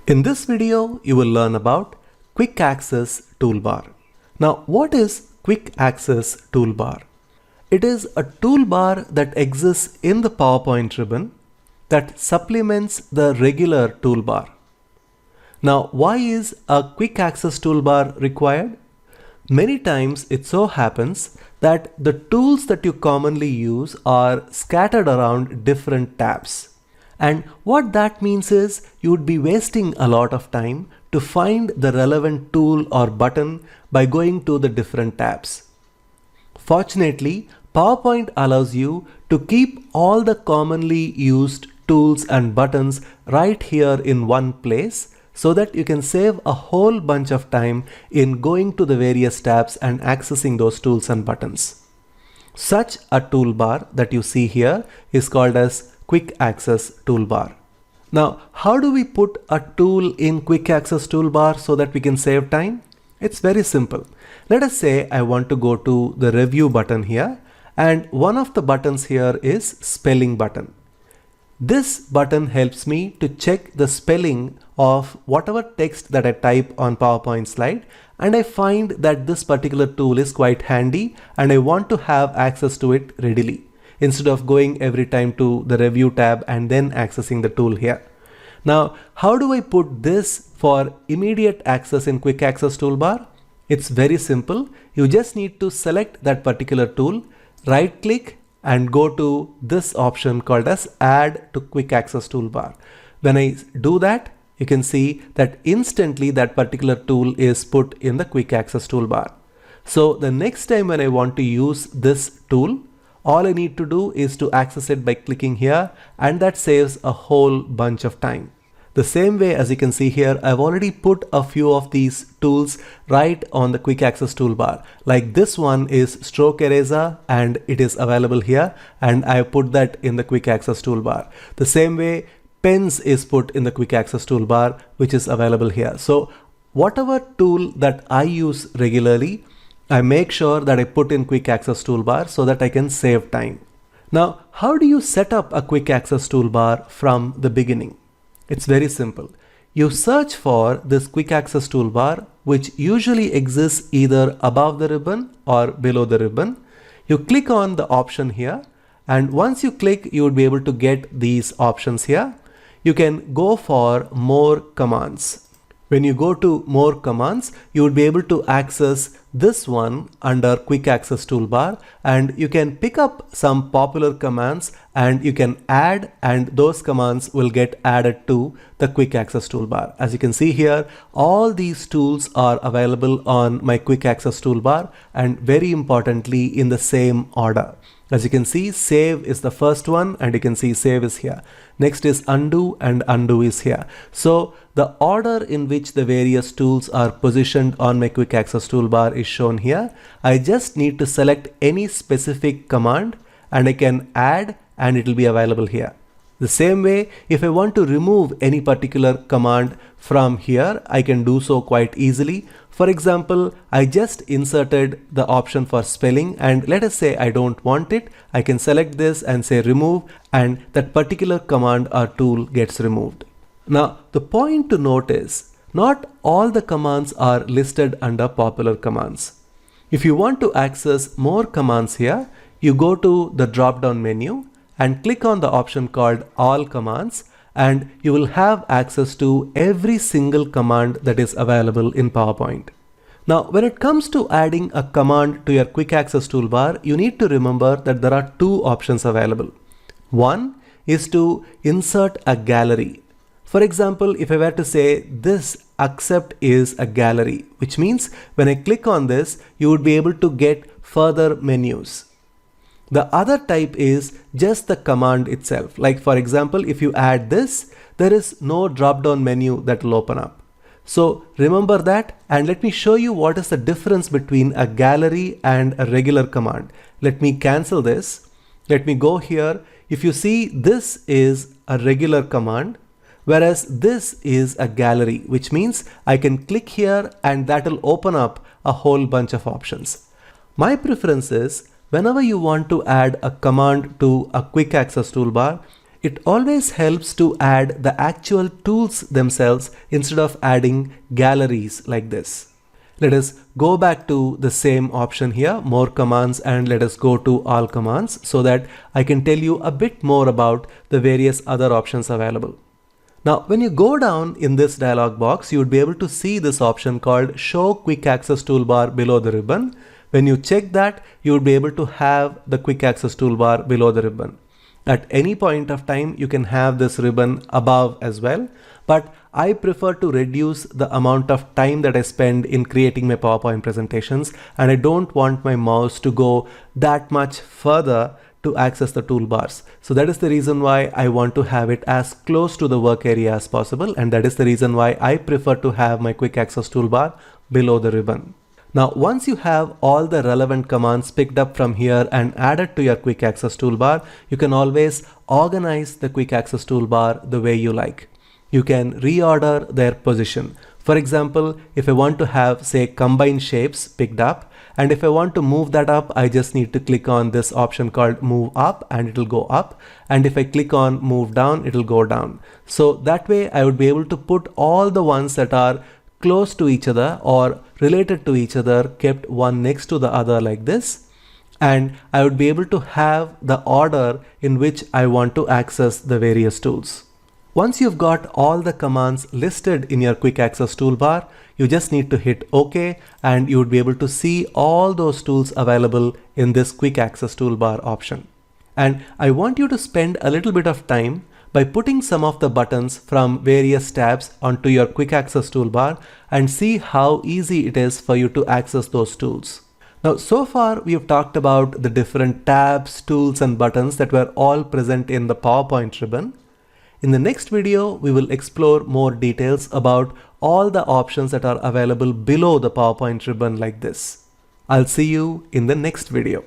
In this video, you will learn about Quick Access Toolbar. Now, what is Quick Access Toolbar? It is a toolbar that exists in the PowerPoint ribbon that supplements the regular toolbar. Now, why is a Quick Access Toolbar required? Many times it so happens that the tools that you commonly use are scattered around different tabs. And what that means is you would be wasting a lot of time to find the relevant tool or button by going to the different tabs. Fortunately, PowerPoint allows you to keep all the commonly used tools and buttons right here in one place so that you can save a whole bunch of time in going to the various tabs and accessing those tools and buttons. Such a toolbar that you see here is called as Quick Access Toolbar. Now, how do we put a tool in Quick Access Toolbar so that we can save time? It's very simple. Let us say I want to go to the review button here, and one of the buttons here is spelling button. This button helps me to check the spelling of whatever text that I type on PowerPoint slide, and I find that this particular tool is quite handy and I want to have access to it readily, instead of going every time to the review tab and then accessing the tool here. Now, how do I put this for immediate access in Quick Access Toolbar? It's very simple. You just need to select that particular tool, right click and go to this option called as Add to Quick Access Toolbar. When I do that, you can see that instantly that particular tool is put in the Quick Access Toolbar. So the next time when I want to use this tool, all I need to do is to access it by clicking here, and that saves a whole bunch of time. The same way, as you can see here, I've already put a few of these tools right on the Quick Access Toolbar. Like this one is Stroke Eraser and it is available here, and I put that in the Quick Access Toolbar. The same way, Pens is put in the Quick Access Toolbar, which is available here. So whatever tool that I use regularly, I make sure that I put in Quick Access Toolbar so that I can save time. Now, how do you set up a Quick Access Toolbar from the beginning? It's very simple. You search for this Quick Access Toolbar, which usually exists either above the ribbon or below the ribbon. You click on the option here, and once you click, you would be able to get these options here. You can go for more commands. When you go to more commands, you would be able to access this one under Quick Access Toolbar, and you can pick up some popular commands and you can add, and those commands will get added to the Quick Access Toolbar. As you can see here, all these tools are available on my Quick Access Toolbar, and very importantly in the same order. As you can see, save is the first one, and you can see save is here. Next is undo, and undo is here. So the order in which the various tools are positioned on my Quick Access Toolbar is shown here. I just need to select any specific command and I can add, and it will be available here. The same way, if I want to remove any particular command from here, I can do so quite easily. For example, I just inserted the option for spelling, and let us say I don't want it. I can select this and say remove, and that particular command or tool gets removed. Now, the point to note is not all the commands are listed under popular commands. If you want to access more commands here, you go to the drop-down menu and click on the option called All Commands, and you will have access to every single command that is available in PowerPoint. Now, when it comes to adding a command to your Quick Access Toolbar, you need to remember that there are two options available. One is to insert a gallery. For example, if I were to say this accept is a gallery, which means when I click on this, you would be able to get further menus. The other type is just the command itself. Like for example, if you add this, there is no drop-down menu that will open up. So remember that, and let me show you what is the difference between a gallery and a regular command. Let me cancel this. Let me go here. If you see, this is a regular command, whereas this is a gallery, which means I can click here and that will open up a whole bunch of options. My preference is whenever you want to add a command to a Quick Access Toolbar, it always helps to add the actual tools themselves instead of adding galleries like this. Let us go back to the same option here, more commands, and let us go to all commands so that I can tell you a bit more about the various other options available. Now, when you go down in this dialog box, you would be able to see this option called Show Quick Access Toolbar below the ribbon. When you check that, you would be able to have the Quick Access Toolbar below the ribbon. At any point of time, you can have this ribbon above as well, but I prefer to reduce the amount of time that I spend in creating my PowerPoint presentations, and I don't want my mouse to go that much further to access the toolbars. So that is the reason why I want to have it as close to the work area as possible, and that is the reason why I prefer to have my Quick Access Toolbar below the ribbon. Now, once you have all the relevant commands picked up from here and added to your Quick Access Toolbar, you can always organize the Quick Access Toolbar the way you like. You can reorder their position. For example, if I want to have, say, combine shapes picked up, and if I want to move that up, I just need to click on this option called move up and it will go up. And if I click on move down, it will go down. So that way I would be able to put all the ones that are close to each other or related to each other, kept one next to the other like this. And I would be able to have the order in which I want to access the various tools. Once you've got all the commands listed in your Quick Access Toolbar, you just need to hit OK and you would be able to see all those tools available in this Quick Access Toolbar option. And I want you to spend a little bit of time by putting some of the buttons from various tabs onto your Quick Access Toolbar and see how easy it is for you to access those tools. Now, so far we have talked about the different tabs, tools and buttons that were all present in the PowerPoint ribbon. In the next video, we will explore more details about all the options that are available below the PowerPoint ribbon like this. I'll see you in the next video.